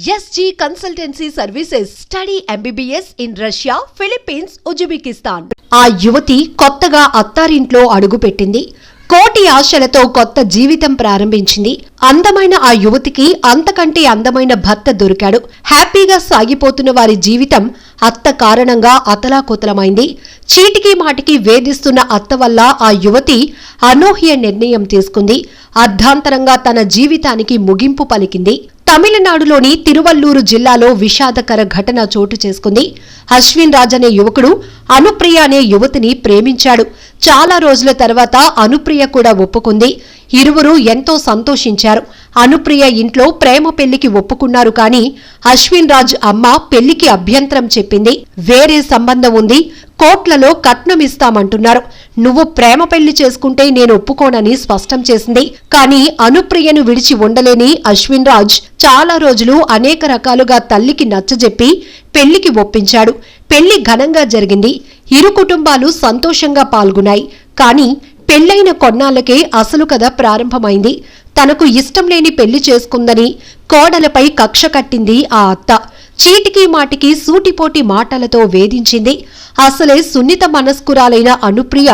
SG Consultancy Services. Study MBBS in Russia, Philippines, Uzbekistan. ఆ యువతి కొత్తగా అత్తారింట్లో అడుగుపెట్టింది. కోటి ఆశలతో కొత్త జీవితం ప్రారంభించింది. అందమైన ఆ యువతికి అంతకంటే అందమైన భర్త దొరికాడు. హ్యాపీగా సాగిపోతున్న వారి జీవితం అత్త కారణంగా అతలాకుతలమైంది. చీటికి మాటికి వేధిస్తున్న అత్త వల్ల ఆ యువతి అనూహ్య నిర్ణయం తీసుకుంది. అర్ధాంతరంగా తన జీవితానికి ముగింపు పలికింది. తమిళనాడులోని తిరువల్లూరు జిల్లాలో విషాదకర ఘటన చోటు చేసుకుంది. అశ్విన్ రాజ్ అనే యువకుడు అనుప్రియ అనే యువతిని ప్రేమించాడు. చాలా రోజుల తర్వాత అనుప్రియ కూడా ఒప్పుకుంది. ఇరువురు ఎంతో సంతోషించారు. అనుప్రియ ఇంట్లో ప్రేమ పెళ్లికి ఒప్పుకున్నారు. కానీ అశ్విన్ రాజ్ అమ్మ పెళ్లికి అభ్యంతరం చెప్పింది. వేరే సంబంధం ఉంది, కోట్లలో కట్నం ఇస్తామంటున్నారు. నువ్వు ప్రేమ పెళ్లి చేసుకుంటే నేను ఒప్పుకోనని స్పష్టం చేసింది. కానీ అనుప్రియను విడిచి ఉండలేని అశ్విన్ రాజ్ చాలా రోజులు అనేక రకాలుగా తల్లికి నచ్చజెప్పి పెళ్లికి ఒప్పించాడు. పెళ్లి ఘనంగా జరిగింది. ఇరు కుటుంబాలు సంతోషంగా పాల్గొన్నాయి. కానీ పెళ్లైన కొన్నాళ్లకే అసలు కథ ప్రారంభమైంది. తనకు ఇష్టం లేని పెళ్లి చేసుకుందని కోడలపై కక్ష కట్టింది ఆ అత్త. చీటికి మాటికి సూటిపోటి మాటలతో వేధించింది. అసలే సున్నిత మనస్కురాలైన అనుప్రియ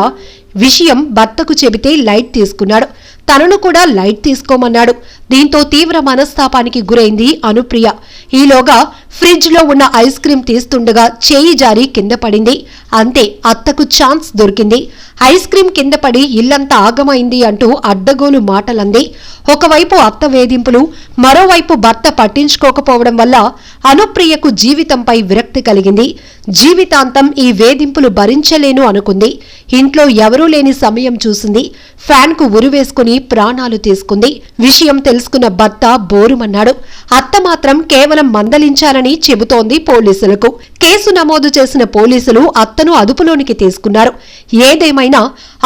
విషయం భర్తకు చెబితే లైట్ తీసుకున్నాడు. తనను కూడా లైట్ తీసుకోమన్నాడు. దీంతో తీవ్ర మనస్తాపానికి గురైంది అనుప్రియ. ఈలోగా ఫ్రిడ్జ్ లో ఉన్న ఐస్ క్రీం తీస్తుండగా చేయి జారి కింద పడింది. అంతే, అత్తకు ఛాన్స్ దొరికింది. ఐస్ క్రీం కింద పడి ఇల్లంతా ఆగమైంది అంటూ అడ్డగోలు మాటలంది. ఒకవైపు అత్త వేధింపులు, మరోవైపు భర్త పట్టించుకోకపోవడం వల్ల అనుప్రియకు జీవితంపై విరక్తి కలిగింది. జీవితాంతం ఈ వేధింపులు భరించలేను అనుకుంది. ఇంట్లో ఎవరూ లేని సమయం చూసింది. ఫ్యాన్ కు ఉరివేసుకుని ప్రాణాలు తీసుకుంది. విషయం తెలుసుకున్న భర్త బోరుమన్నాడు. అత్త మాత్రం కేవలం మందలించాలని చెబుతోంది పోలీసులకు. కేసు నమోదు చేసిన పోలీసులు అత్తను అదుపులోనికి తీసుకున్నారు. ఏదేమైనా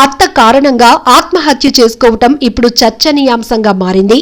అత్త కారణంగా ఆత్మహత్య చేసుకోవటం ఇప్పుడు చర్చనీయాంశంగా మారింది.